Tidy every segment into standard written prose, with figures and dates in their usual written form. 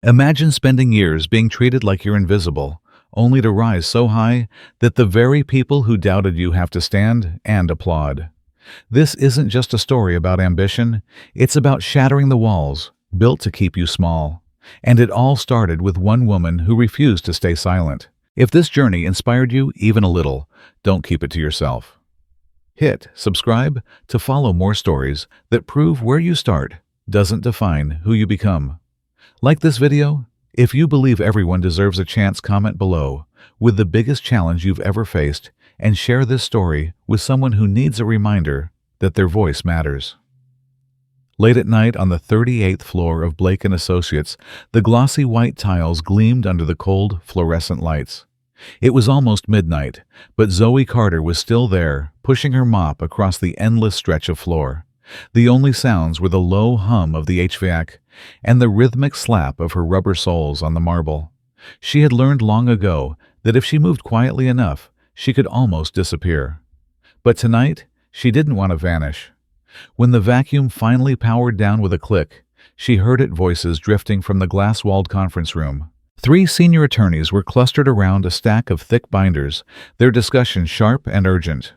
Imagine spending years being treated like you're invisible, only to rise so high that the very people who doubted you have to stand and applaud. This isn't just a story about ambition, it's about shattering the walls built to keep you small. And it all started with one woman who refused to stay silent. If this journey inspired you even a little, don't keep it to yourself. Hit subscribe to follow more stories that prove where you start doesn't define who you become. Like this video? If you believe everyone deserves a chance, comment below with the biggest challenge you've ever faced and share this story with someone who needs a reminder that their voice matters. Late at night on the 38th floor of Blake & Associates, the glossy white tiles gleamed under the cold, fluorescent lights. It was almost midnight, but Zoe Carter was still there, pushing her mop across the endless stretch of floor. The only sounds were the low hum of the HVAC and the rhythmic slap of her rubber soles on the marble. She had learned long ago that if she moved quietly enough, she could almost disappear. But tonight, she didn't want to vanish. When the vacuum finally powered down with a click, she heard it, voices drifting from the glass-walled conference room. 3 senior attorneys were clustered around a stack of thick binders, their discussion sharp and urgent.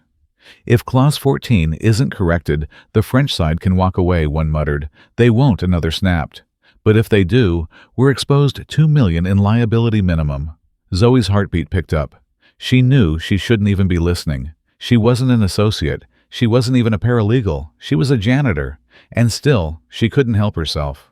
"If Clause 14 isn't corrected, the French side can walk away," one muttered. "They won't," another snapped. "But if they do, we're exposed $2 million in liability minimum." Zoe's heartbeat picked up. She knew she shouldn't even be listening. She wasn't an associate. She wasn't even a paralegal. She was a janitor. And still, she couldn't help herself.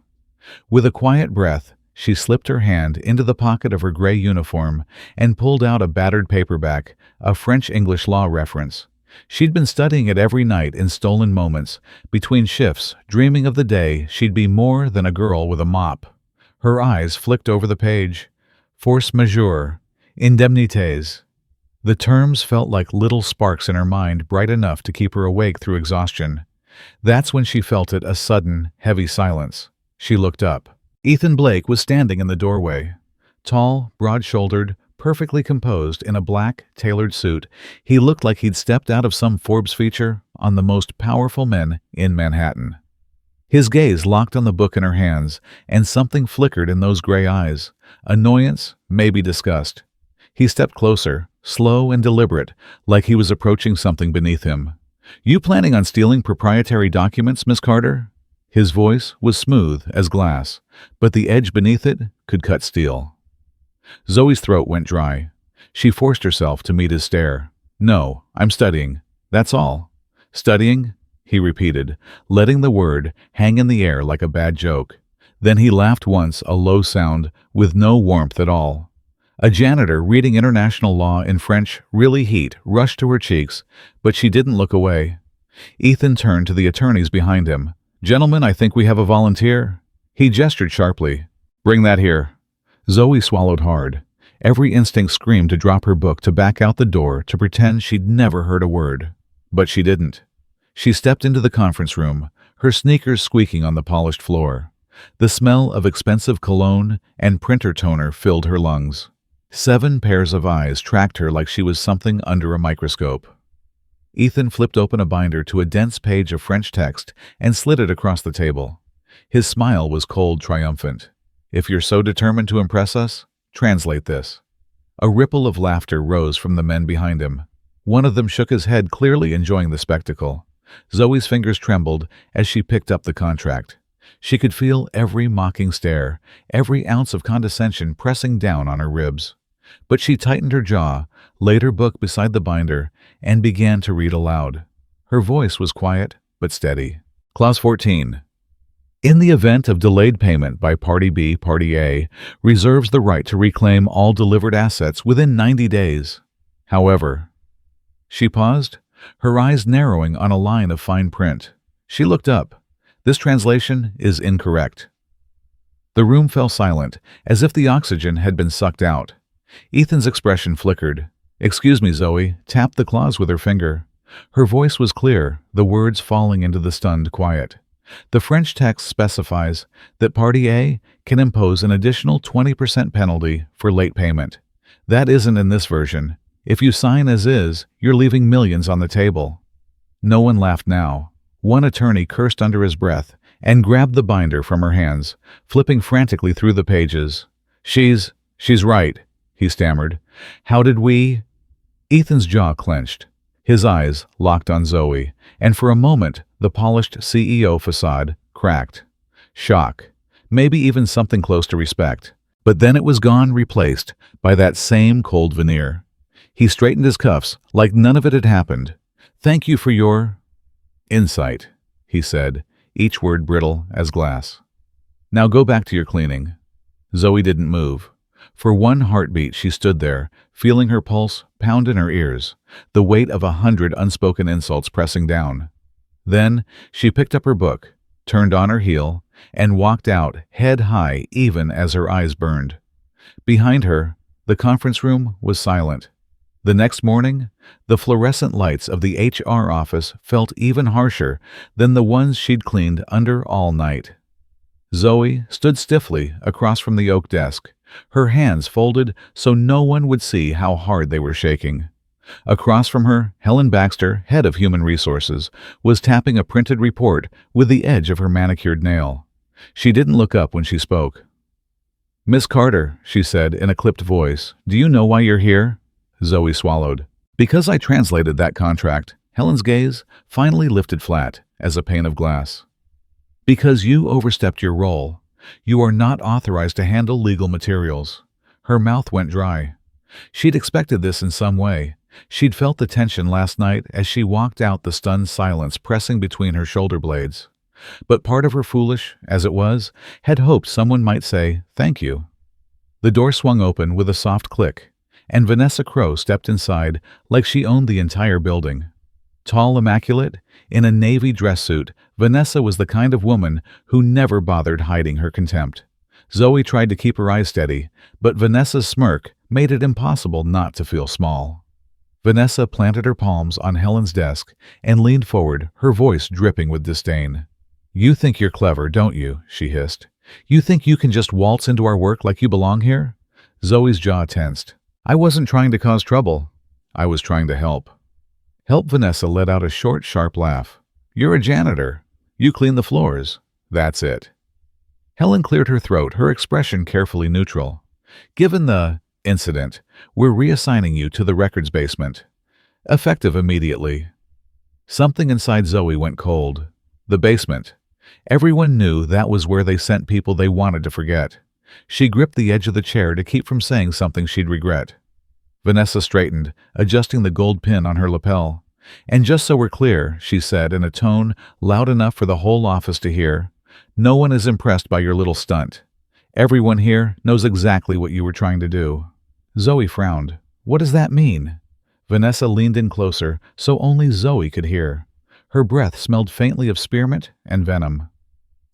With a quiet breath, she slipped her hand into the pocket of her gray uniform and pulled out a battered paperback, a French-English law reference. She'd been studying it every night in stolen moments, between shifts, dreaming of the day she'd be more than a girl with a mop. Her eyes flicked over the page. Force majeure, indemnités. The terms felt like little sparks in her mind, bright enough to keep her awake through exhaustion. That's when she felt it, a sudden, heavy silence. She looked up. Ethan Blake was standing in the doorway. Tall, broad-shouldered, perfectly composed in a black, tailored suit, he looked like he'd stepped out of some Forbes feature on the most powerful men in Manhattan. His gaze locked on the book in her hands, and something flickered in those gray eyes. Annoyance, maybe disgust. He stepped closer, slow and deliberate, like he was approaching something beneath him. "You planning on stealing proprietary documents, Miss Carter?" His voice was smooth as glass, but the edge beneath it could cut steel. Zoe's throat went dry. She forced herself to meet his stare. "No, I'm studying. That's all." "Studying?" he repeated, letting the word hang in the air like a bad joke. Then he laughed once, a low sound, with no warmth at all. A janitor reading international law in French, really heat, rushed to her cheeks, but she didn't look away. Ethan turned to the attorneys behind him. "Gentlemen, I think we have a volunteer." He gestured sharply. "Bring that here." Zoe swallowed hard. Every instinct screamed to drop her book, to back out the door, to pretend she'd never heard a word. But she didn't. She stepped into the conference room, her sneakers squeaking on the polished floor. The smell of expensive cologne and printer toner filled her lungs. 7 pairs of eyes tracked her like she was something under a microscope. Ethan flipped open a binder to a dense page of French text and slid it across the table. His smile was cold, triumphant. "If you're so determined to impress us, translate this." A ripple of laughter rose from the men behind him. One of them shook his head, clearly enjoying the spectacle. Zoe's fingers trembled as she picked up the contract. She could feel every mocking stare, every ounce of condescension pressing down on her ribs. But she tightened her jaw, laid her book beside the binder, and began to read aloud. Her voice was quiet but steady. Clause 14. In the event of delayed payment by Party B, Party A reserves the right to reclaim all delivered assets within 90 days. However, she paused, her eyes narrowing on a line of fine print. She looked up. "This translation is incorrect." The room fell silent, as if the oxygen had been sucked out. Ethan's expression flickered. "Excuse me, Zoe," tapped the clause with her finger. Her voice was clear, the words falling into the stunned quiet. The French text specifies that Party A can impose an additional 20% penalty for late payment. That isn't in this version. If you sign as is, you're leaving millions on the table. No one laughed now. One attorney cursed under his breath, and grabbed the binder from her hands, flipping frantically through the pages. She's right, he stammered. How did we? Ethan's jaw clenched. His eyes locked on Zoe, and for a moment the polished CEO facade cracked. Shock, maybe even something close to respect. But then it was gone, replaced by that same cold veneer. He straightened his cuffs like none of it had happened. Thank you for your insight, he said, each word brittle as glass. Now go back to your cleaning. Zoe didn't move. For one heartbeat she stood there, feeling her pulse pound in her ears, the weight of 100 unspoken insults pressing down. Then she picked up her book, turned on her heel, and walked out, head high, even as her eyes burned. Behind her, the conference room was silent. The next morning, the fluorescent lights of the HR office felt even harsher than the ones she'd cleaned under all night. Zoe stood stiffly across from the oak desk, her hands folded so no one would see how hard they were shaking. Across from her, Helen Baxter, head of Human Resources, was tapping a printed report with the edge of her manicured nail. She didn't look up when she spoke. "Miss Carter," she said in a clipped voice, "do you know why you're here?" Zoe swallowed. "Because I translated that contract." Helen's gaze finally lifted flat as a pane of glass. "Because you overstepped your role. You are not authorized to handle legal materials." Her mouth went dry. She'd expected this in some way. She'd felt the tension last night as she walked out, the stunned silence pressing between her shoulder blades. But part of her, foolish as it was, had hoped someone might say, "Thank you." The door swung open with a soft click, and Vanessa Crowe stepped inside like she owned the entire building. Tall, immaculate, in a navy dress suit, Vanessa was the kind of woman who never bothered hiding her contempt. Zoe tried to keep her eyes steady, but Vanessa's smirk made it impossible not to feel small. Vanessa planted her palms on Helen's desk and leaned forward, her voice dripping with disdain. "You think you're clever, don't you?" she hissed. "You think you can just waltz into our work like you belong here?" Zoe's jaw tensed. "I wasn't trying to cause trouble. I was trying to help." "Help?" Vanessa let out a short, sharp laugh. "You're a janitor. You clean the floors. That's it." Helen cleared her throat, her expression carefully neutral. "Given the incident, we're reassigning you to the records basement. Effective immediately." Something inside Zoe went cold. The basement. Everyone knew that was where they sent people they wanted to forget. She gripped the edge of the chair to keep from saying something she'd regret. Vanessa straightened, adjusting the gold pin on her lapel. "And just so we're clear," she said in a tone loud enough for the whole office to hear, "no one is impressed by your little stunt. Everyone here knows exactly what you were trying to do." Zoe frowned. "What does that mean?" Vanessa leaned in closer so only Zoe could hear. Her breath smelled faintly of spearmint and venom.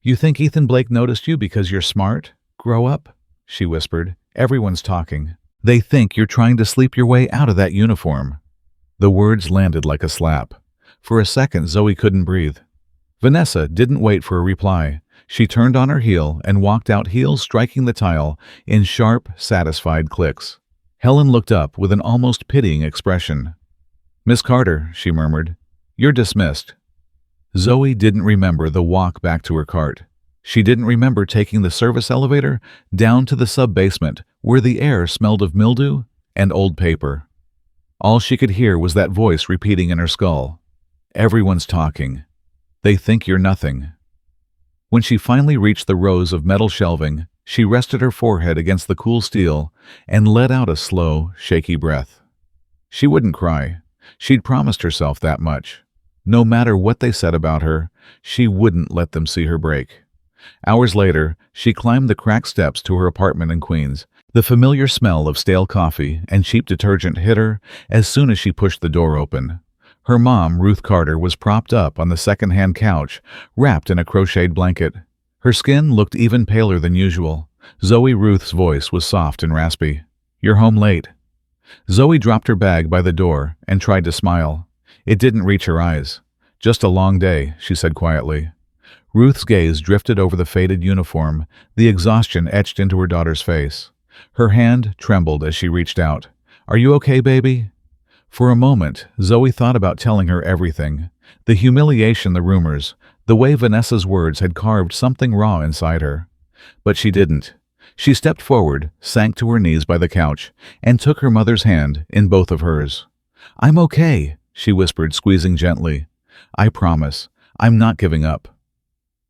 "You think Ethan Blake noticed you because you're smart? Grow up," she whispered. "Everyone's talking. They think you're trying to sleep your way out of that uniform." The words landed like a slap. For a second, Zoe couldn't breathe. Vanessa didn't wait for a reply. She turned on her heel and walked out, heels striking the tile in sharp, satisfied clicks. Helen looked up with an almost pitying expression. "Miss Carter," she murmured, "you're dismissed." Zoe didn't remember the walk back to her cart. She didn't remember taking the service elevator down to the sub-basement where the air smelled of mildew and old paper. All she could hear was that voice repeating in her skull. "Everyone's talking. They think you're nothing." When she finally reached the rows of metal shelving, she rested her forehead against the cool steel and let out a slow, shaky breath. She wouldn't cry. She'd promised herself that much. No matter what they said about her, she wouldn't let them see her break. Hours later, she climbed the cracked steps to her apartment in Queens. The familiar smell of stale coffee and cheap detergent hit her as soon as she pushed the door open. Her mom, Ruth Carter, was propped up on the second-hand couch, wrapped in a crocheted blanket. Her skin looked even paler than usual. Zoe Ruth's voice was soft and raspy. "You're home late." Zoe dropped her bag by the door and tried to smile. It didn't reach her eyes. "Just a long day," she said quietly. Ruth's gaze drifted over the faded uniform, the exhaustion etched into her daughter's face. Her hand trembled as she reached out. "Are you okay, baby?" For a moment, Zoe thought about telling her everything. The humiliation, the rumors, The way Vanessa's words had carved something raw inside her. But she didn't. She stepped forward, sank to her knees by the couch, and took her mother's hand in both of hers. "I'm okay," she whispered, squeezing gently. "I promise. I'm not giving up."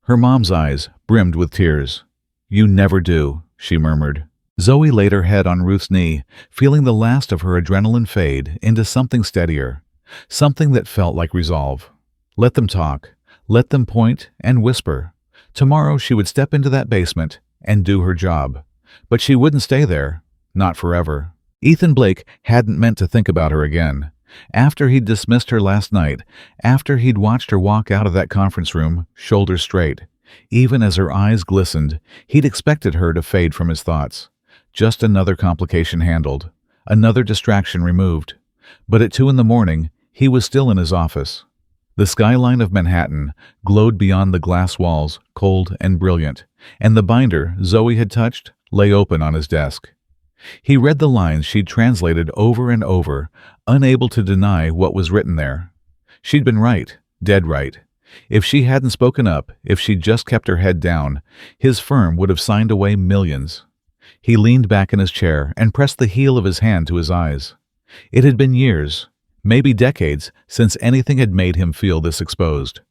Her mom's eyes brimmed with tears. "You never do," she murmured. Zoe laid her head on Ruth's knee, feeling the last of her adrenaline fade into something steadier, something that felt like resolve. Let them talk. Let them point and whisper. Tomorrow she would step into that basement and do her job. But she wouldn't stay there. Not forever. Ethan Blake hadn't meant to think about her again. After he'd dismissed her last night, after he'd watched her walk out of that conference room, shoulders straight, even as her eyes glistened, he'd expected her to fade from his thoughts. Just another complication handled. Another distraction removed. But at 2 a.m, he was still in his office. The skyline of Manhattan glowed beyond the glass walls, cold and brilliant, and the binder Zoe had touched lay open on his desk. He read the lines she'd translated over and over, unable to deny what was written there. She'd been right, dead right. If she hadn't spoken up, if she'd just kept her head down, his firm would have signed away millions. He leaned back in his chair and pressed the heel of his hand to his eyes. It had been years, maybe decades, since anything had made him feel this exposed.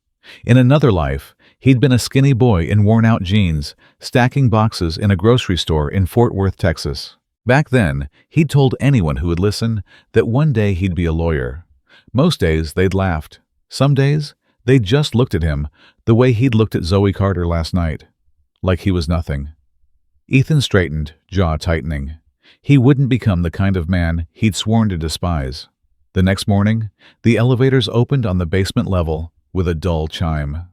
In another life, he'd been a skinny boy in worn-out jeans, stacking boxes in a grocery store in Fort Worth, Texas. Back then, he'd told anyone who would listen that one day he'd be a lawyer. Most days, they'd laughed. Some days, they'd just looked at him, the way he'd looked at Zoe Carter last night. Like he was nothing. Ethan straightened, jaw tightening. He wouldn't become the kind of man he'd sworn to despise. The next morning, the elevators opened on the basement level with a dull chime.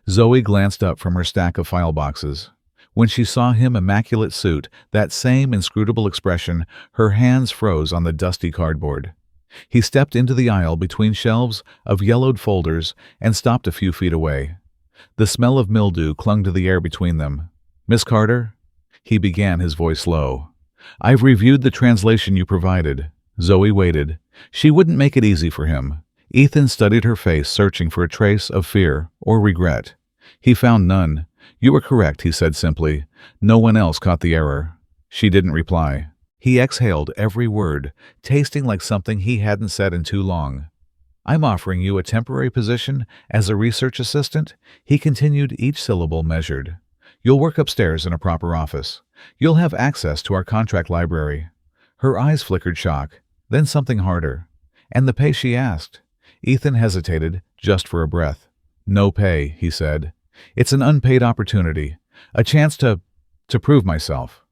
Zoe glanced up from her stack of file boxes. When she saw him immaculate suit, that same inscrutable expression, her hands froze on the dusty cardboard. He stepped into the aisle between shelves of yellowed folders and stopped a few feet away. The smell of mildew clung to the air between them. "Miss Carter?" He began, his voice low. "I've reviewed the translation you provided." Zoe waited. She wouldn't make it easy for him. Ethan studied her face, searching for a trace of fear or regret. He found none. "You were correct," he said simply. "No one else caught the error." She didn't reply. He exhaled every word, tasting like something he hadn't said in too long. "I'm offering you a temporary position as a research assistant," he continued, each syllable measured. "You'll work upstairs in a proper office. You'll have access to our contract library." Her eyes flickered shock, then something harder. "And the pay?" she asked. Ethan hesitated, just for a breath. "No pay," he said. "It's an unpaid opportunity, a chance to prove myself."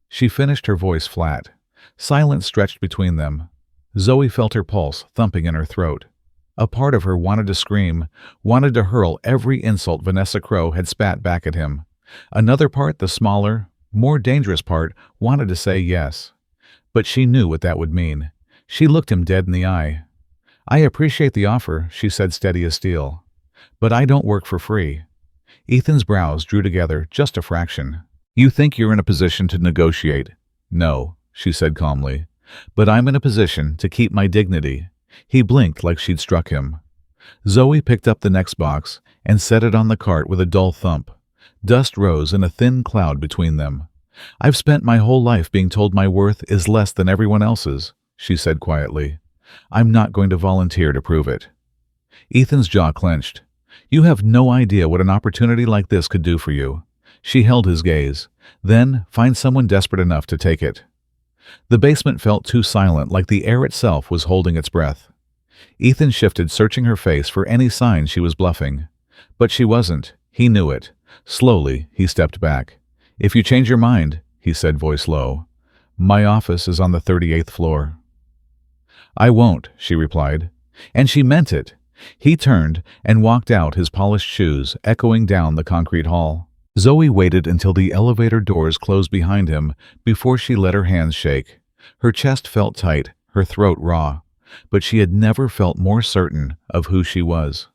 She finished, her voice flat. Silence stretched between them. Zoe felt her pulse thumping in her throat. A part of her wanted to scream, wanted to hurl every insult Vanessa Crowe had spat back at him. Another part, the smaller, more dangerous part, wanted to say yes. But she knew what that would mean. She looked him dead in the eye. "I appreciate the offer," she said, steady as steel. "But I don't work for free." Ethan's brows drew together just a fraction. "You think you're in a position to negotiate?" "No," she said calmly. "But I'm in a position to keep my dignity." He blinked like she'd struck him. Zoe picked up the next box and set it on the cart with a dull thump. Dust rose in a thin cloud between them. "I've spent my whole life being told my worth is less than everyone else's," she said quietly. "I'm not going to volunteer to prove it." Ethan's jaw clenched. "You have no idea what an opportunity like this could do for you." She held his gaze. "Then find someone desperate enough to take it." The basement felt too silent, like the air itself was holding its breath. Ethan shifted, searching her face for any sign she was bluffing. But she wasn't. He knew it. Slowly, he stepped back. "If you change your mind," he said, voice low, "my office is on the 38th floor." "I won't," she replied. And she meant it. He turned and walked out, his polished shoes echoing down the concrete hall. Zoe waited until the elevator doors closed behind him before she let her hands shake. Her chest felt tight, her throat raw, but she had never felt more certain of who she was.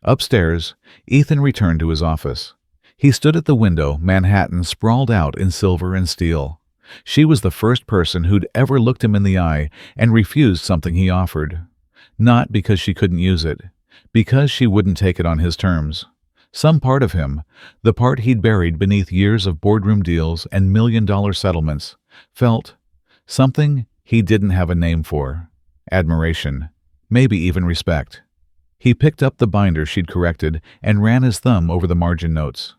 Upstairs, Ethan returned to his office. He stood at the window, Manhattan sprawled out in silver and steel. She was the first person who'd ever looked him in the eye and refused something he offered. Not because she couldn't use it. because she wouldn't take it on his terms. Some part of him, the part he'd buried beneath years of boardroom deals and million-dollar settlements, felt something he didn't have a name for: admiration, maybe even respect. He picked up the binder she'd corrected and ran his thumb over the margin notes.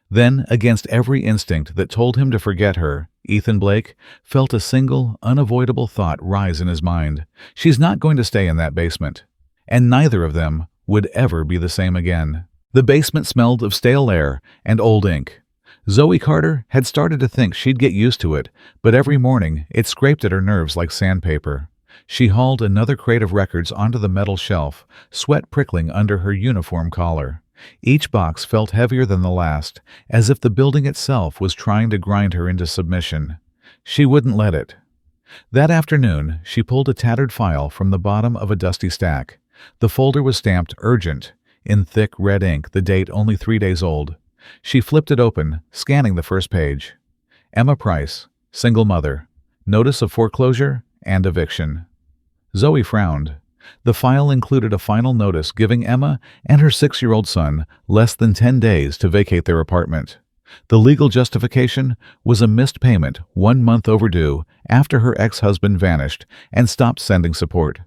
Then, against every instinct that told him to forget her, Ethan Blake felt a single, unavoidable thought rise in his mind. She's not going to stay in that basement. And neither of them would ever be the same again. The basement smelled of stale air and old ink. Zoe Carter had started to think she'd get used to it, but every morning it scraped at her nerves like sandpaper. She hauled another crate of records onto the metal shelf, sweat prickling under her uniform collar. Each box felt heavier than the last, as if the building itself was trying to grind her into submission. She wouldn't let it. That afternoon, she pulled a tattered file from the bottom of a dusty stack. The folder was stamped "Urgent," in thick red ink, the date only 3 days old. She flipped it open, scanning the first page. Emma Price, single mother, notice of foreclosure and eviction. Zoe frowned. The file included a final notice giving Emma and her 6-year-old son less than 10 days to vacate their apartment. The legal justification was a missed payment 1 month overdue after her ex-husband vanished and stopped sending support.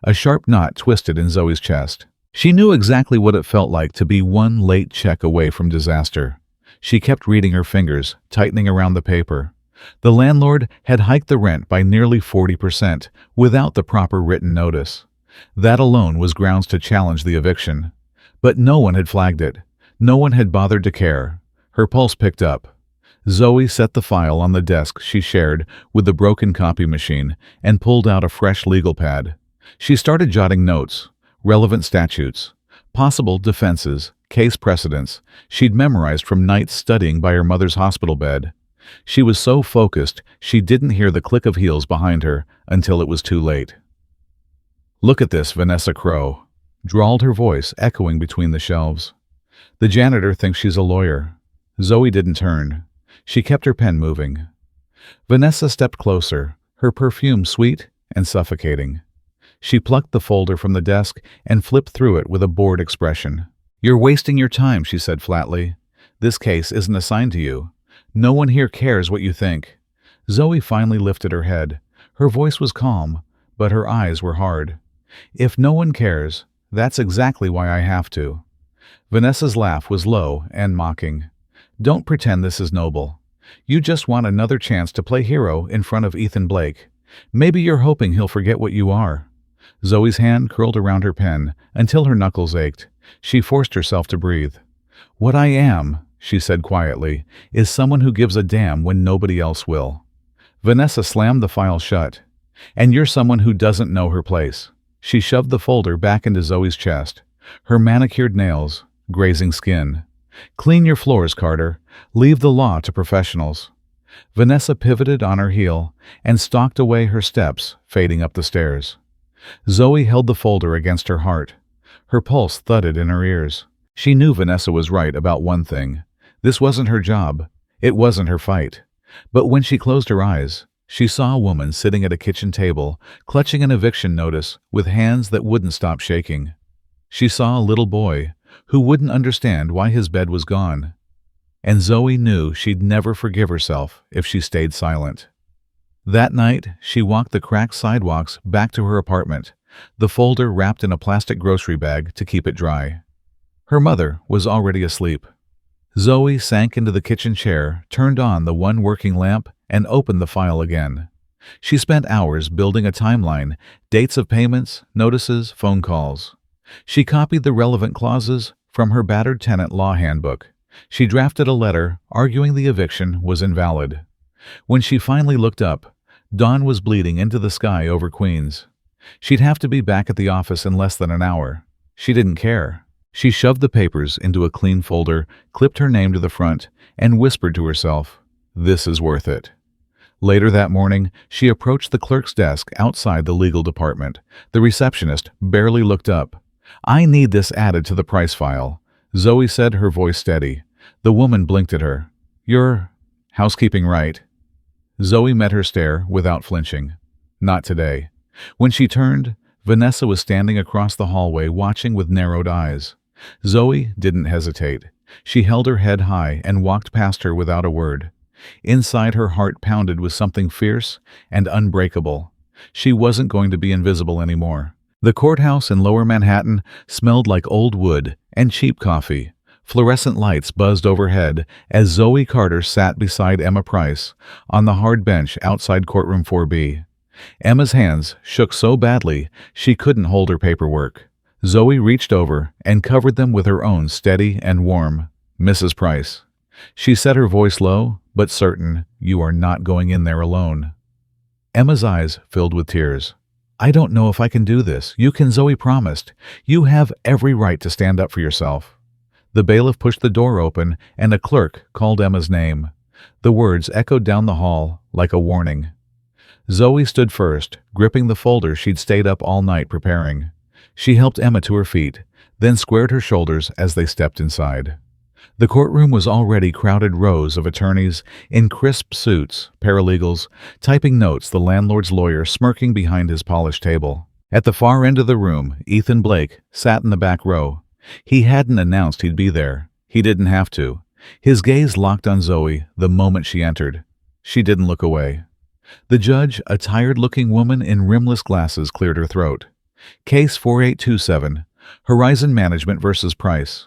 A sharp knot twisted in Zoe's chest. She knew exactly what it felt like to be one late check away from disaster. She kept reading her fingers, tightening around the paper. The landlord had hiked the rent by nearly 40% without the proper written notice. That alone was grounds to challenge the eviction. But no one had flagged it. No one had bothered to care. Her pulse picked up. Zoe set the file on the desk she shared with the broken copy machine and pulled out a fresh legal pad. She started jotting notes, relevant statutes, possible defenses, case precedents she'd memorized from nights studying by her mother's hospital bed. She was so focused she didn't hear the click of heels behind her until it was too late. "Look at this, Vanessa Crowe," drawled her voice echoing between the shelves. "The janitor thinks she's a lawyer." Zoe didn't turn. She kept her pen moving. Vanessa stepped closer, her perfume sweet and suffocating. She plucked the folder from the desk and flipped through it with a bored expression. "You're wasting your time," she said flatly. "This case isn't assigned to you. No one here cares what you think." Zoe finally lifted her head. Her voice was calm, but her eyes were hard. "If no one cares, that's exactly why I have to." Vanessa's laugh was low and mocking. "Don't pretend this is noble. You just want another chance to play hero in front of Ethan Blake. Maybe you're hoping he'll forget what you are." Zoe's hand curled around her pen until her knuckles ached. She forced herself to breathe. "What I am," she said quietly, "is someone who gives a damn when nobody else will." Vanessa slammed the file shut. "And you're someone who doesn't know her place." She shoved the folder back into Zoe's chest, her manicured nails grazing skin. "Clean your floors, Carter. Leave the law to professionals." Vanessa pivoted on her heel and stalked away, her steps fading up the stairs. Zoe held the folder against her heart. Her pulse thudded in her ears. She knew Vanessa was right about one thing. This wasn't her job. It wasn't her fight. But when she closed her eyes, she saw a woman sitting at a kitchen table, clutching an eviction notice with hands that wouldn't stop shaking. She saw a little boy who wouldn't understand why his bed was gone. And Zoe knew she'd never forgive herself if she stayed silent. That night, she walked the cracked sidewalks back to her apartment, the folder wrapped in a plastic grocery bag to keep it dry. Her mother was already asleep. Zoe sank into the kitchen chair, turned on the one working lamp, and opened the file again. She spent hours building a timeline, dates of payments, notices, phone calls. She copied the relevant clauses from her battered tenant law handbook. She drafted a letter arguing the eviction was invalid. When she finally looked up, dawn was bleeding into the sky over Queens. She'd have to be back at the office in less than an hour. She didn't care. She shoved the papers into a clean folder, clipped her name to the front, and whispered to herself, "This is worth it." Later that morning, she approached the clerk's desk outside the legal department. The receptionist barely looked up. "I need this added to the price file," Zoe said, her voice steady. The woman blinked at her. "You're housekeeping, right?" Zoe met her stare without flinching. Not today. When she turned, Vanessa was standing across the hallway watching with narrowed eyes. Zoe didn't hesitate. She held her head high and walked past her without a word. Inside, her heart pounded with something fierce and unbreakable. She wasn't going to be invisible anymore. The courthouse in Lower Manhattan smelled like old wood and cheap coffee. Fluorescent lights buzzed overhead as Zoe Carter sat beside Emma Price on the hard bench outside courtroom 4B. Emma's hands shook so badly she couldn't hold her paperwork. Zoe reached over and covered them with her own, steady and warm. "Mrs. Price," she said, her voice low but certain, "you are not going in there alone." Emma's eyes filled with tears. "I don't know if I can do this. You can," Zoe promised. "You have every right to stand up for yourself." The bailiff pushed the door open and a clerk called Emma's name. The words echoed down the hall like a warning. Zoe stood first, gripping the folder she'd stayed up all night preparing. She helped Emma to her feet, then squared her shoulders as they stepped inside. The courtroom was already crowded, rows of attorneys in crisp suits, paralegals, typing notes, the landlord's lawyer smirking behind his polished table. At the far end of the room, Ethan Blake sat in the back row. He hadn't announced he'd be there. He didn't have to. His gaze locked on Zoe the moment she entered. She didn't look away. The judge, a tired-looking woman in rimless glasses, cleared her throat. "Case 4827, Horizon Management versus Price."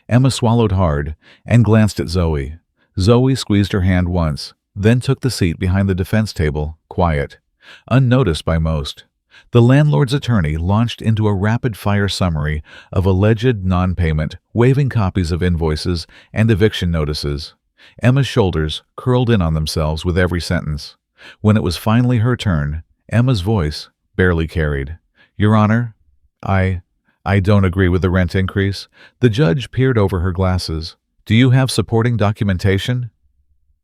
Emma swallowed hard and glanced at Zoe. Zoe squeezed her hand once, then took the seat behind the defense table, quiet, unnoticed by most. The landlord's attorney launched into a rapid-fire summary of alleged non-payment, waving copies of invoices and eviction notices. Emma's shoulders curled in on themselves with every sentence. When it was finally her turn, Emma's voice barely carried. "Your Honor, I don't agree with the rent increase." The judge peered over her glasses. "Do you have supporting documentation?"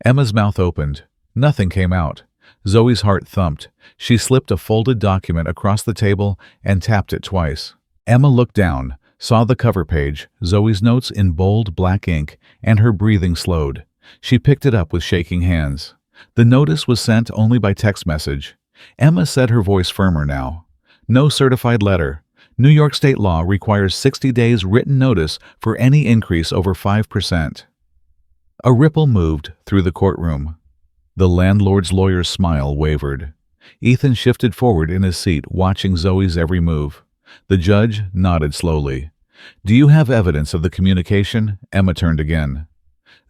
Emma's mouth opened. Nothing came out. Zoe's heart thumped. She slipped a folded document across the table and tapped it twice. Emma looked down, saw the cover page, Zoe's notes in bold black ink, and her breathing slowed. She picked it up with shaking hands. The notice was sent only by text message. Emma said, her voice firmer now. "No certified letter. New York state law requires 60 days written notice for any increase over 5%. A ripple moved through the courtroom. The landlord's lawyer's smile wavered. Ethan shifted forward in his seat, watching Zoe's every move. The judge nodded slowly. "Do you have evidence of the communication?" Emma turned again.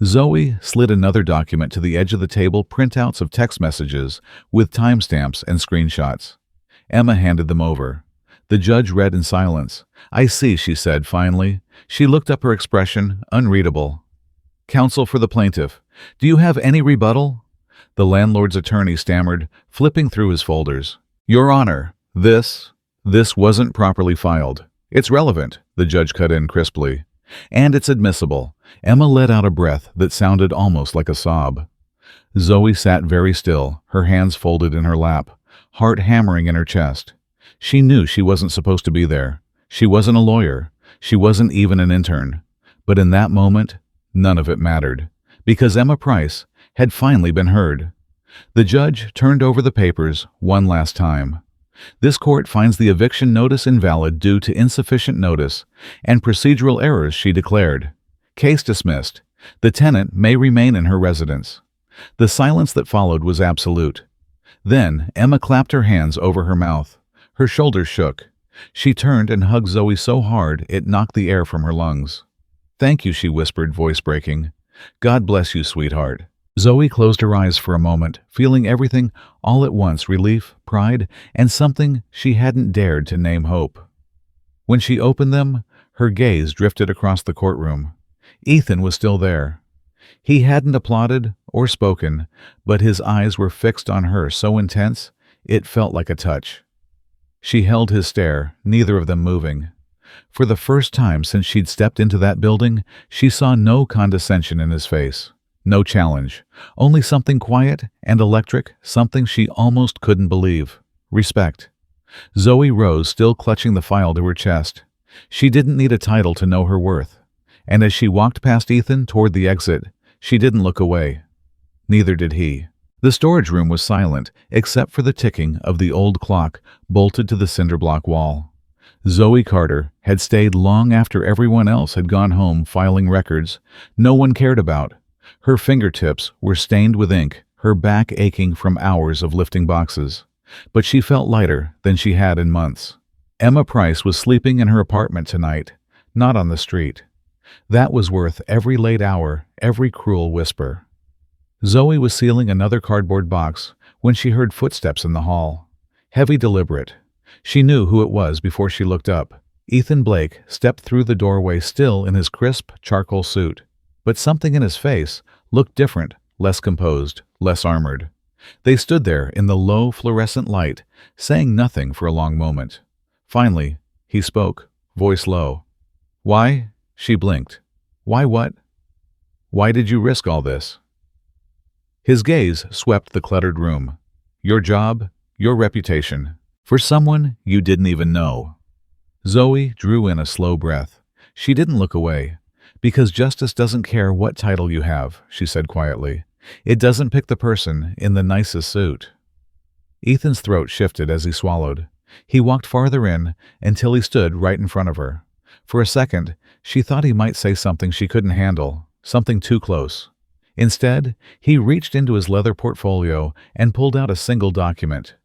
Zoe slid another document to the edge of the table, printouts of text messages with timestamps and screenshots. Emma handed them over. The judge read in silence. "I see," she said finally. She looked up, her expression unreadable. "Counsel for the plaintiff, do you have any rebuttal?" The landlord's attorney stammered, flipping through his folders. "Your Honor, this wasn't properly filed. It's relevant," the judge cut in crisply. "And it's admissible." Emma let out a breath that sounded almost like a sob. Zoe sat very still, her hands folded in her lap, heart hammering in her chest. She knew she wasn't supposed to be there. She wasn't a lawyer. She wasn't even an intern. But in that moment, none of it mattered, because Emma Price had finally been heard. The judge turned over the papers one last time. "This court finds the eviction notice invalid due to insufficient notice and procedural errors," she declared. "Case dismissed. The tenant may remain in her residence." The silence that followed was absolute. Then Emma clapped her hands over her mouth. Her shoulders shook. She turned and hugged Zoe so hard it knocked the air from her lungs. "Thank you," she whispered, voice breaking. "God bless you, sweetheart." Zoe closed her eyes for a moment, feeling everything all at once, relief, pride, and something she hadn't dared to name hope. When she opened them, her gaze drifted across the courtroom. Ethan was still there. He hadn't applauded or spoken, but his eyes were fixed on her so intense it felt like a touch. She held his stare, neither of them moving. For the first time since she'd stepped into that building, she saw no condescension in his face. No challenge, only something quiet and electric, something she almost couldn't believe. Respect. Zoe rose, still clutching the file to her chest. She didn't need a title to know her worth. And as she walked past Ethan toward the exit, she didn't look away. Neither did he. The storage room was silent, except for the ticking of the old clock bolted to the cinder block wall. Zoe Carter had stayed long after everyone else had gone home filing records no one cared about. Her fingertips were stained with ink, her back aching from hours of lifting boxes. But she felt lighter than she had in months. Emma Price was sleeping in her apartment tonight, not on the street. That was worth every late hour, every cruel whisper. Zoe was sealing another cardboard box when she heard footsteps in the hall. Heavy, deliberate. She knew who it was before she looked up. Ethan Blake stepped through the doorway still in his crisp charcoal suit. But something in his face looked different, less composed, less armored. They stood there in the low fluorescent light, saying nothing for a long moment. Finally, he spoke, voice low. "Why?" She blinked. "Why what? Why did you risk all this?" His gaze swept the cluttered room. "Your job, your reputation. For someone you didn't even know." Zoe drew in a slow breath. She didn't look away. "Because justice doesn't care what title you have," she said quietly. "It doesn't pick the person in the nicest suit." Ethan's throat shifted as he swallowed. He walked farther in until he stood right in front of her. For a second, she thought he might say something she couldn't handle, something too close. Instead, he reached into his leather portfolio and pulled out a single document.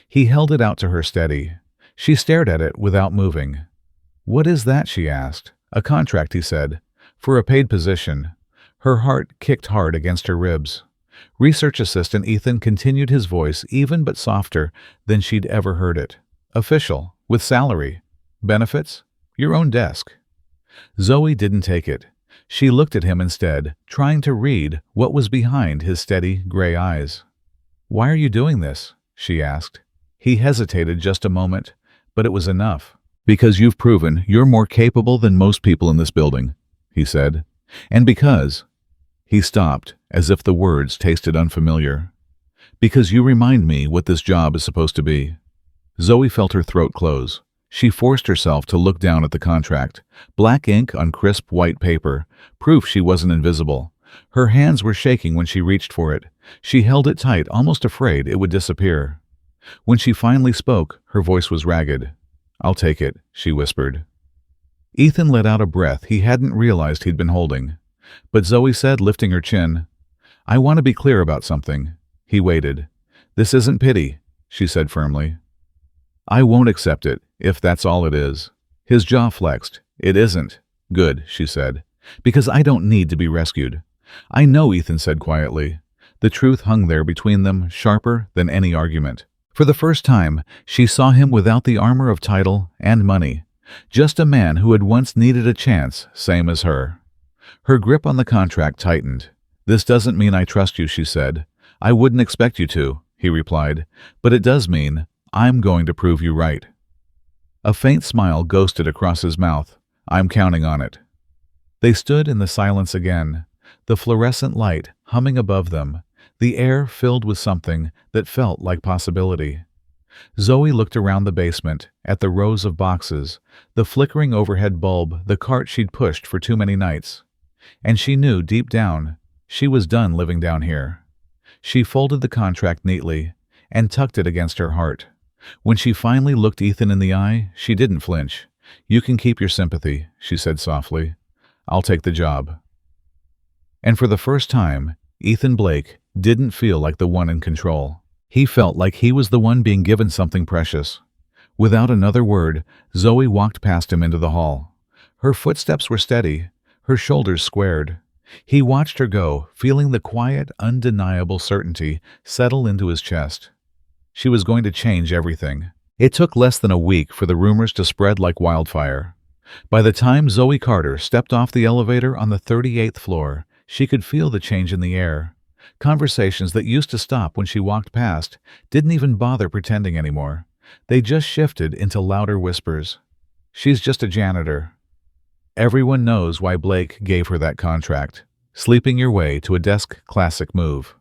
He held it out to her steady. She stared at it without moving. "What is that?" she asked. "A contract," he said. "For a paid position." Her heart kicked hard against her ribs. Research assistant Ethan continued, his voice even but softer than she'd ever heard it. "Official, with salary. Benefits? Your own desk." Zoe didn't take it. She looked at him instead, trying to read what was behind his steady gray eyes. "Why are you doing this?" she asked. He hesitated just a moment, but it was enough. "Because you've proven you're more capable than most people in this building," he said. "And because—" He stopped, as if the words tasted unfamiliar. "Because you remind me what this job is supposed to be." Zoe felt her throat close. She forced herself to look down at the contract. Black ink on crisp white paper, proof she wasn't invisible. Her hands were shaking when she reached for it. She held it tight, almost afraid it would disappear. When she finally spoke, her voice was ragged. "I'll take it," she whispered. Ethan let out a breath he hadn't realized he'd been holding. But Zoe said, lifting her chin, "I want to be clear about something." He waited. "This isn't pity," she said firmly. "I won't accept it, if that's all it is." His jaw flexed. "It isn't." "Good," she said. "Because I don't need to be rescued." "I know," Ethan said quietly. The truth hung there between them, sharper than any argument. For the first time, she saw him without the armor of title and money. Just a man who had once needed a chance, same as her. Her grip on the contract tightened. "This doesn't mean I trust you," she said. "I wouldn't expect you to," he replied. "But it does mean I'm going to prove you right." A faint smile ghosted across his mouth. "I'm counting on it." They stood in the silence again, the fluorescent light humming above them, the air filled with something that felt like possibility. Zoe looked around the basement, at the rows of boxes, the flickering overhead bulb, the cart she'd pushed for too many nights. And she knew deep down she was done living down here. She folded the contract neatly and tucked it against her heart. When she finally looked Ethan in the eye, she didn't flinch. "You can keep your sympathy," she said softly. "I'll take the job." And for the first time, Ethan Blake didn't feel like the one in control. He felt like he was the one being given something precious. Without another word, Zoe walked past him into the hall. Her footsteps were steady, her shoulders squared. He watched her go, feeling the quiet, undeniable certainty settle into his chest. She was going to change everything. It took less than a week for the rumors to spread like wildfire. By the time Zoe Carter stepped off the elevator on the 38th floor, she could feel the change in the air. Conversations that used to stop when she walked past didn't even bother pretending anymore. They just shifted into louder whispers. "She's just a janitor." "Everyone knows why Blake gave her that contract. Sleeping your way to a desk classic move."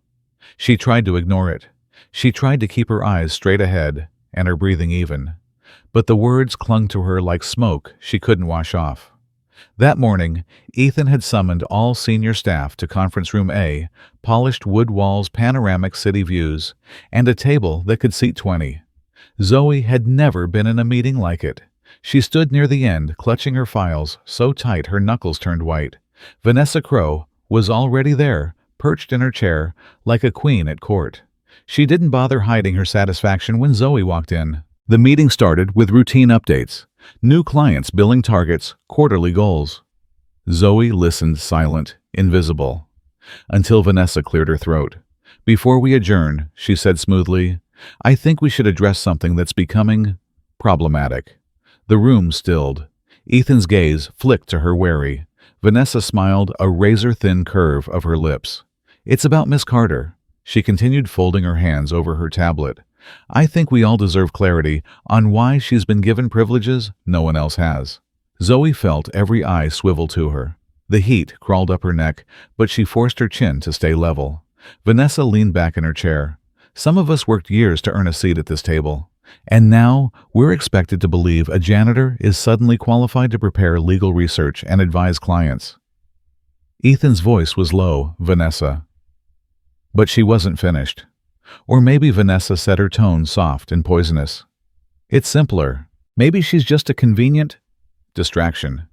She tried to ignore it. She tried to keep her eyes straight ahead and her breathing even. But the words clung to her like smoke she couldn't wash off. That morning, Ethan had summoned all senior staff to Conference Room A, polished wood walls, panoramic city views, and a table that could seat 20. Zoe had never been in a meeting like it. She stood near the end, clutching her files so tight her knuckles turned white. Vanessa Crowe was already there, perched in her chair like a queen at court. She didn't bother hiding her satisfaction when Zoe walked in. The meeting started with routine updates. New clients, billing targets, quarterly goals. Zoe listened silent, invisible, until Vanessa cleared her throat. "Before we adjourn," she said smoothly, "I think we should address something that's becoming problematic." The room stilled. Ethan's gaze flicked to her wary. Vanessa smiled, a razor-thin curve of her lips. "It's about Miss Carter." She continued, folding her hands over her tablet. "I think we all deserve clarity on why she's been given privileges no one else has." Zoe felt every eye swivel to her. The heat crawled up her neck, but she forced her chin to stay level. Vanessa leaned back in her chair. "Some of us worked years to earn a seat at this table. And now we're expected to believe a janitor is suddenly qualified to prepare legal research and advise clients." Ethan's voice was low, "Vanessa." But she wasn't finished. Or maybe Vanessa set her tone soft and poisonous. "It's simpler. Maybe she's just a convenient distraction."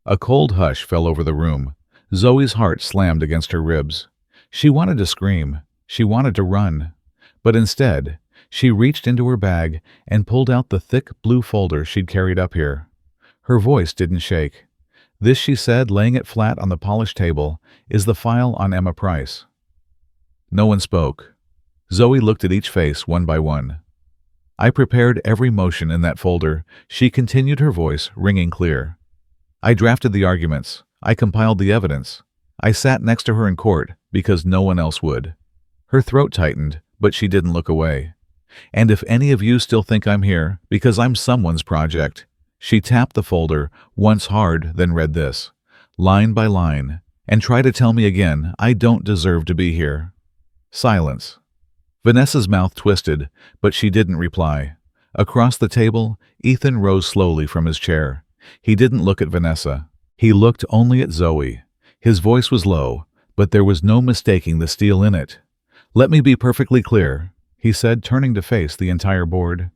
A cold hush fell over the room. Zoe's heart slammed against her ribs. She wanted to scream. She wanted to run. But instead, she reached into her bag and pulled out the thick blue folder she'd carried up here. Her voice didn't shake. "This," she said, laying it flat on the polished table, "is the file on Emma Price." No one spoke. Zoe looked at each face one by one. "I prepared every motion in that folder," she continued, her voice ringing clear. "I drafted the arguments. I compiled the evidence. I sat next to her in court because no one else would." Her throat tightened, but she didn't look away. "And if any of you still think I'm here because I'm someone's project," she tapped the folder once hard, then read this, line by line, "and try to tell me again I don't deserve to be here." Silence. Vanessa's mouth twisted, but she didn't reply. Across the table, Ethan rose slowly from his chair. He didn't look at Vanessa. He looked only at Zoe. His voice was low, but there was no mistaking the steel in it. "Let me be perfectly clear," he said, turning to face the entire board.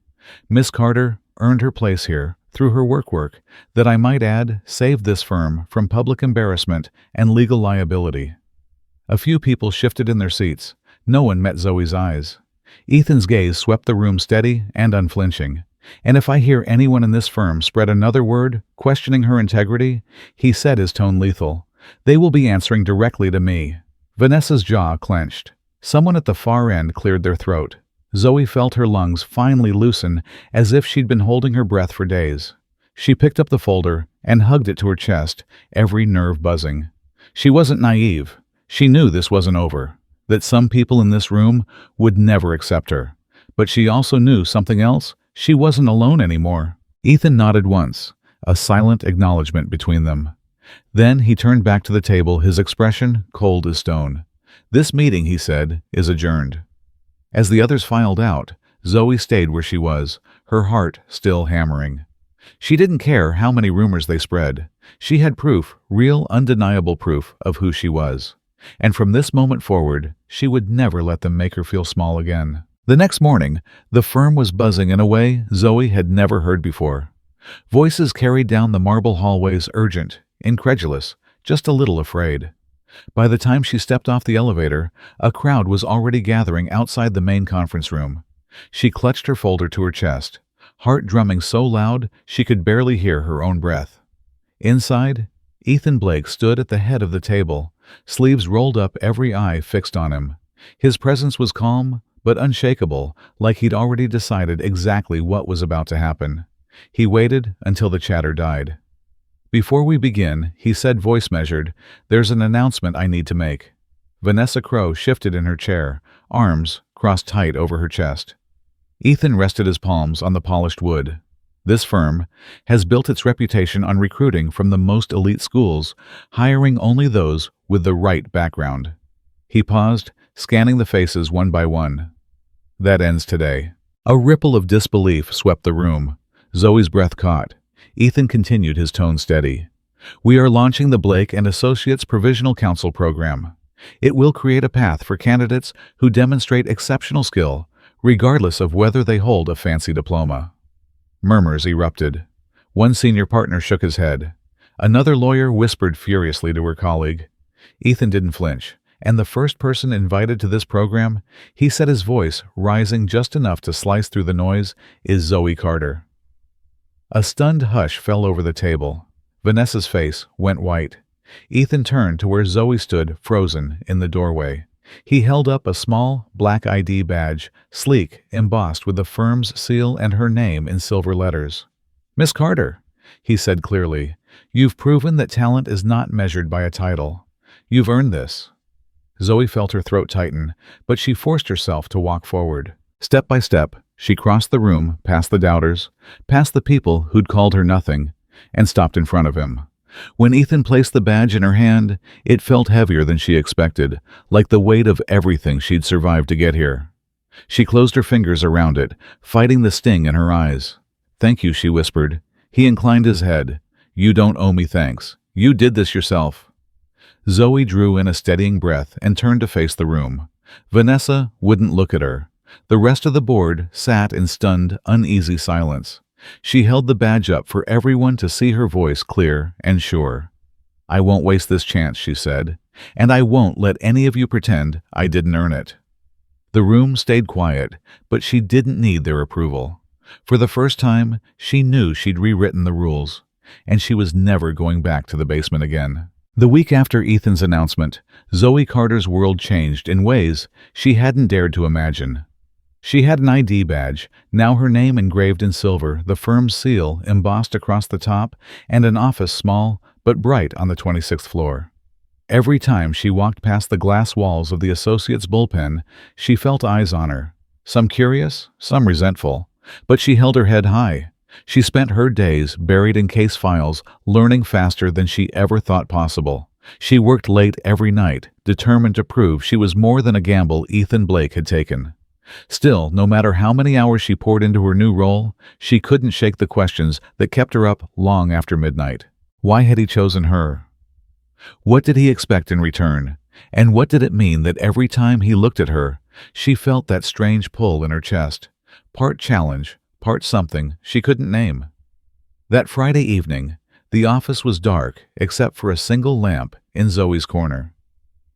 "Miss Carter earned her place here through her work that, I might add, saved this firm from public embarrassment and legal liability." A few people shifted in their seats. No one met Zoe's eyes. Ethan's gaze swept the room, steady and unflinching. "And if I hear anyone in this firm spread another word questioning her integrity," he said, his tone lethal, "they will be answering directly to me." Vanessa's jaw clenched. Someone at the far end cleared their throat. Zoe felt her lungs finally loosen, as if she'd been holding her breath for days. She picked up the folder and hugged it to her chest, every nerve buzzing. She wasn't naive. She knew this wasn't over, that some people in this room would never accept her. But she also knew something else. She wasn't alone anymore. Ethan nodded once, a silent acknowledgement between them. Then he turned back to the table, his expression cold as stone. "This meeting," he said, "is adjourned." As the others filed out, Zoe stayed where she was, her heart still hammering. She didn't care how many rumors they spread. She had proof, real, undeniable proof of who she was. And from this moment forward, she would never let them make her feel small again. The next morning, the firm was buzzing in a way Zoe had never heard before. Voices carried down the marble hallways, urgent, incredulous, just a little afraid. By the time she stepped off the elevator, a crowd was already gathering outside the main conference room. She clutched her folder to her chest, heart drumming so loud she could barely hear her own breath. Inside, Ethan Blake stood at the head of the table, sleeves rolled up, every eye fixed on him. His presence was calm, but unshakable, like he'd already decided exactly what was about to happen. He waited until the chatter died. "Before we begin," he said, voice measured, "there's an announcement I need to make." Vanessa Crowe shifted in her chair, arms crossed tight over her chest. Ethan rested his palms on the polished wood. "This firm has built its reputation on recruiting from the most elite schools, hiring only those with the right background." He paused, scanning the faces one by one. "That ends today." A ripple of disbelief swept the room. Zoe's breath caught. Ethan continued, his tone steady. We are launching the Blake and Associates Provisional Counsel Program. It will create a path for candidates who demonstrate exceptional skill, regardless of whether they hold a fancy diploma." Murmurs erupted. One senior partner shook his head. Another lawyer whispered furiously to her colleague. Ethan didn't flinch, and the first person invited to this program, he said, his voice rising just enough to slice through the noise, is Zoe Carter. A stunned hush fell over the table. Vanessa's face went white. Ethan turned to where Zoe stood, frozen, in the doorway. He held up a small, black ID badge, sleek, embossed with the firm's seal and her name in silver letters. "Miss Carter," he said clearly, "you've proven that talent is not measured by a title. You've earned this." Zoe felt her throat tighten, but she forced herself to walk forward. Step by step, she crossed the room, past the doubters, past the people who'd called her nothing, and stopped in front of him. When Ethan placed the badge in her hand, it felt heavier than she expected, like the weight of everything she'd survived to get here. She closed her fingers around it, fighting the sting in her eyes. "Thank you," she whispered. He inclined his head. "You don't owe me thanks. You did this yourself." Zoe drew in a steadying breath and turned to face the room. Vanessa wouldn't look at her. The rest of the board sat in stunned, uneasy silence. She held the badge up for everyone to see, her voice clear and sure. "I won't waste this chance," she said, "and I won't let any of you pretend I didn't earn it." The room stayed quiet, but she didn't need their approval. For the first time, she knew she'd rewritten the rules, and she was never going back to the basement again. The week after Ethan's announcement, Zoe Carter's world changed in ways she hadn't dared to imagine. She had an ID badge, now her name engraved in silver, the firm's seal embossed across the top, and an office small but bright on the 26th floor. Every time she walked past the glass walls of the Associates' bullpen, she felt eyes on her, some curious, some resentful, but she held her head high. She spent her days buried in case files, learning faster than she ever thought possible. She worked late every night, determined to prove she was more than a gamble Ethan Blake had taken. Still, no matter how many hours she poured into her new role, she couldn't shake the questions that kept her up long after midnight. Why had he chosen her? What did he expect in return? And what did it mean that every time he looked at her, she felt that strange pull in her chest, part challenge, part something she couldn't name? That Friday evening, the office was dark except for a single lamp in Zoe's corner.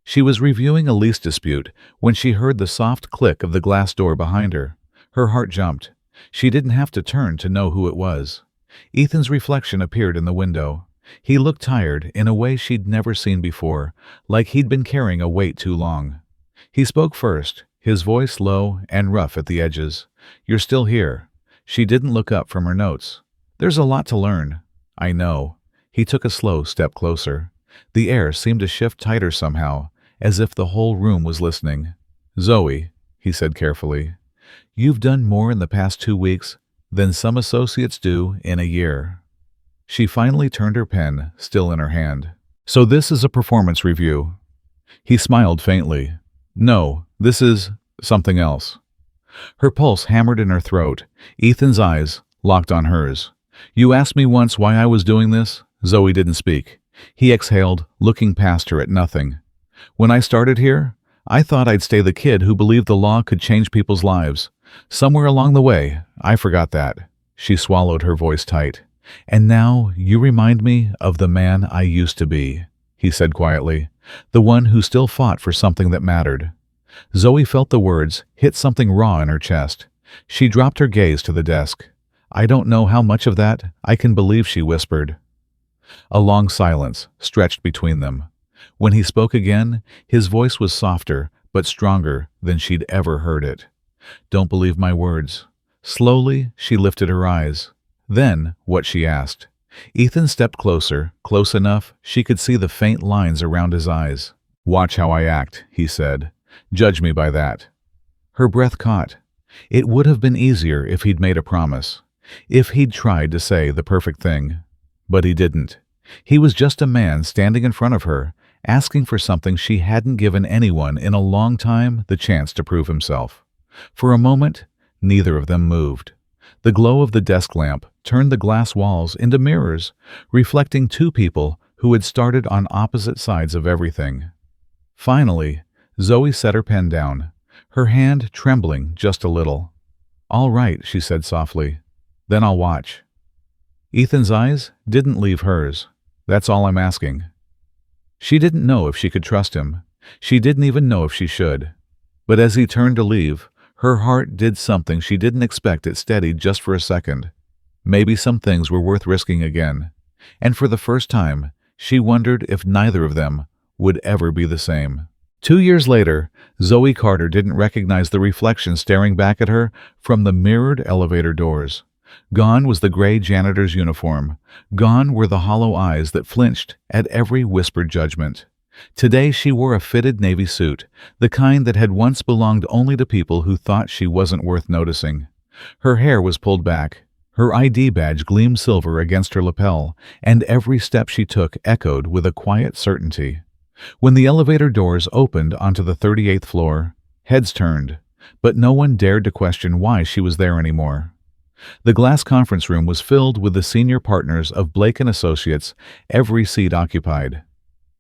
She was reviewing a lease dispute when she heard the soft click of the glass door behind her. Her heart jumped. She didn't have to turn to know who it was. Ethan's reflection appeared in the window. He looked tired in a way she'd never seen before, like he'd been carrying a weight too long. He spoke first, his voice low and rough at the edges. "You're still here." She didn't look up from her notes. "There's a lot to learn." "I know." He took a slow step closer. The air seemed to shift tighter somehow, as if the whole room was listening. "Zoe," he said carefully, "you've done more in the past 2 weeks than some associates do in a year." She finally turned her pen, still in her hand. "So this is a performance review?" He smiled faintly. "No, this is something else." Her pulse hammered in her throat. Ethan's eyes locked on hers. "You asked me once why I was doing this?" Zoe didn't speak. He exhaled, looking past her at nothing. "When I started here, I thought I'd stay the kid who believed the law could change people's lives. Somewhere along the way, I forgot that." She swallowed, her voice tight. "And now you remind me of the man I used to be," he said quietly, "the one who still fought for something that mattered." Zoe felt the words hit something raw in her chest. She dropped her gaze to the desk. "I don't know how much of that I can believe," she whispered. A long silence stretched between them. When he spoke again, his voice was softer but stronger than she'd ever heard it. "Don't believe my words." Slowly, she lifted her eyes. Then, what she asked. Ethan stepped closer, close enough she could see the faint lines around his eyes. "Watch how I act," he said. "Judge me by that." Her breath caught. It would have been easier if he'd made a promise, if he'd tried to say the perfect thing. But he didn't. He was just a man standing in front of her, asking for something she hadn't given anyone in a long time the chance to prove himself. For a moment, neither of them moved. The glow of the desk lamp turned the glass walls into mirrors, reflecting two people who had started on opposite sides of everything. Finally, Zoe set her pen down, her hand trembling just a little. "All right," she said softly. "Then I'll watch." Ethan's eyes didn't leave hers. "That's all I'm asking." She didn't know if she could trust him. She didn't even know if she should. But as he turned to leave, her heart did something she didn't expect. It steadied just for a second. Maybe some things were worth risking again. And for the first time, she wondered if neither of them would ever be the same. 2 years later, Zoe Carter didn't recognize the reflection staring back at her from the mirrored elevator doors. Gone was the gray janitor's uniform. Gone were the hollow eyes that flinched at every whispered judgment. Today she wore a fitted navy suit, the kind that had once belonged only to people who thought she wasn't worth noticing. Her hair was pulled back. Her ID badge gleamed silver against her lapel, and every step she took echoed with a quiet certainty. When the elevator doors opened onto the 38th floor, heads turned, but no one dared to question why she was there anymore. The glass conference room was filled with the senior partners of Blake & Associates, every seat occupied.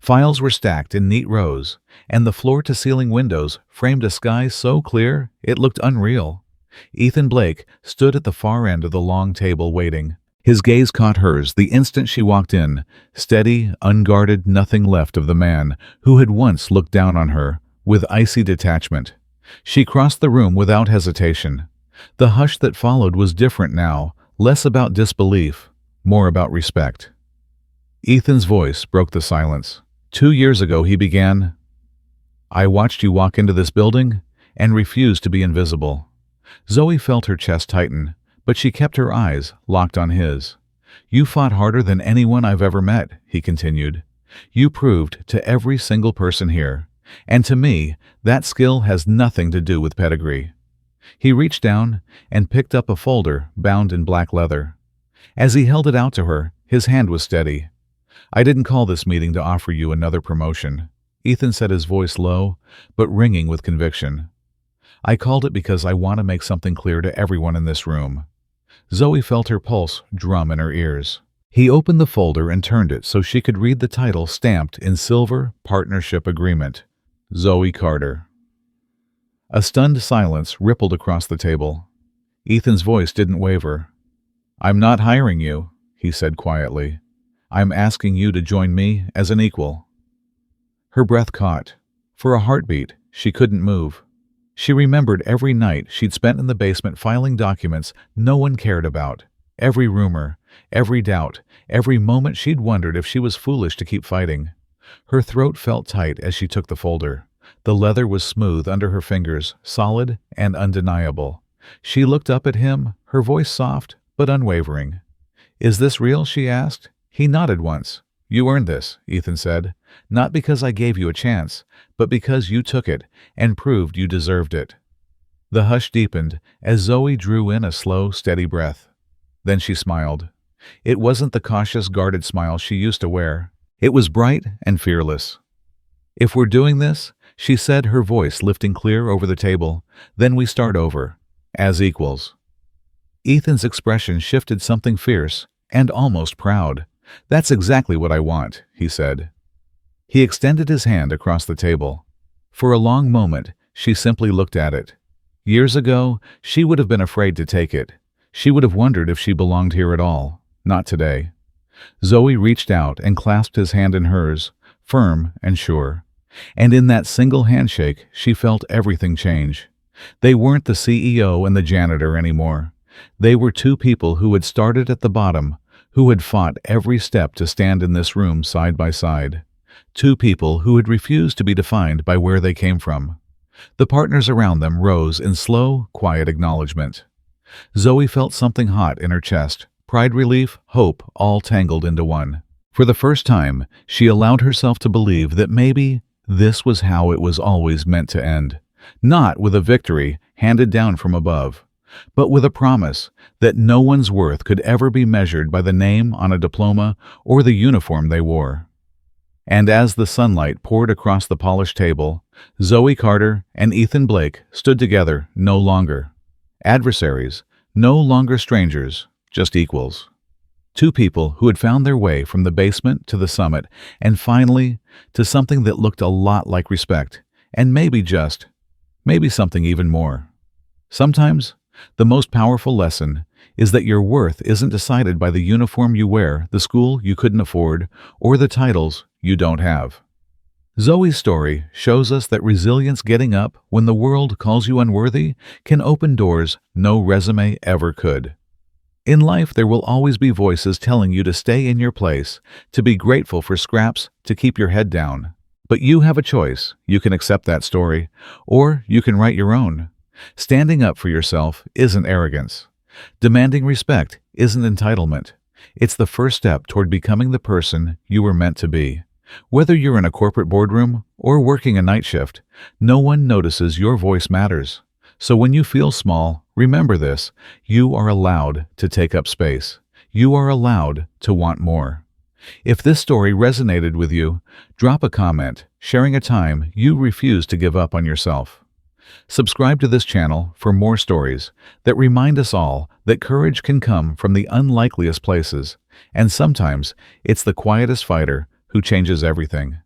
Files were stacked in neat rows, and the floor-to-ceiling windows framed a sky so clear it looked unreal. Ethan Blake stood at the far end of the long table waiting. His gaze caught hers the instant she walked in, steady, unguarded, nothing left of the man who had once looked down on her with icy detachment. She crossed the room without hesitation. The hush that followed was different now, less about disbelief, more about respect. Ethan's voice broke the silence. 2 years ago, he began, "I watched you walk into this building and refused to be invisible." Zoe felt her chest tighten, but she kept her eyes locked on his. "You fought harder than anyone I've ever met," he continued. "You proved to every single person here, and to me, that skill has nothing to do with pedigree." He reached down and picked up a folder bound in black leather. As he held it out to her, his hand was steady. "I didn't call this meeting to offer you another promotion," Ethan said, his voice low, but ringing with conviction. "I called it because I want to make something clear to everyone in this room." Zoe felt her pulse drum in her ears. He opened the folder and turned it so she could read the title stamped in silver: Partnership Agreement. Zoe Carter. A stunned silence rippled across the table. Ethan's voice didn't waver. "I'm not hiring you," he said quietly. "I'm asking you to join me as an equal." Her breath caught. For a heartbeat, she couldn't move. She remembered every night she'd spent in the basement filing documents no one cared about, every rumor, every doubt, every moment she'd wondered if she was foolish to keep fighting. Her throat felt tight as she took the folder. The leather was smooth under her fingers, solid and undeniable. She looked up at him, her voice soft but unwavering. "Is this real?" she asked. He nodded once. "You earned this," Ethan said. "Not because I gave you a chance, but because you took it and proved you deserved it." The hush deepened as Zoe drew in a slow, steady breath. Then she smiled. It wasn't the cautious, guarded smile she used to wear. It was bright and fearless. "If we're doing this," she said, her voice lifting clear over the table, "then we start over, as equals." Ethan's expression shifted, something fierce and almost proud. "That's exactly what I want," he said. He extended his hand across the table. For a long moment, she simply looked at it. Years ago, she would have been afraid to take it. She would have wondered if she belonged here at all. Not today. Zoe reached out and clasped his hand in hers, firm and sure. And in that single handshake, she felt everything change. They weren't the CEO and the janitor anymore. They were two people who had started at the bottom, who had fought every step to stand in this room side by side. Two people who had refused to be defined by where they came from. The partners around them rose in slow, quiet acknowledgement. Zoe felt something hot in her chest, pride, relief, hope, all tangled into one. For the first time, she allowed herself to believe that maybe this was how it was always meant to end. Not with a victory handed down from above, but with a promise that no one's worth could ever be measured by the name on a diploma or the uniform they wore. And as the sunlight poured across the polished table, Zoe Carter and Ethan Blake stood together, no longer adversaries, no longer strangers, just equals. Two people who had found their way from the basement to the summit, and finally to something that looked a lot like respect, and maybe something even more. Sometimes, the most powerful lesson is that your worth isn't decided by the uniform you wear, the school you couldn't afford, or the titles you don't have. Zoe's story shows us that resilience, getting up when the world calls you unworthy, can open doors no resume ever could. In life, there will always be voices telling you to stay in your place, to be grateful for scraps, to keep your head down. But you have a choice. You can accept that story, or you can write your own. Standing up for yourself isn't arrogance. Demanding respect isn't entitlement. It's the first step toward becoming the person you were meant to be. Whether you're in a corporate boardroom or working a night shift, no one notices your voice matters. So when you feel small, remember this: you are allowed to take up space. You are allowed to want more. If this story resonated with you, drop a comment sharing a time you refuse to give up on yourself. Subscribe to this channel for more stories that remind us all that courage can come from the unlikeliest places, and sometimes it's the quietest fighter who changes everything.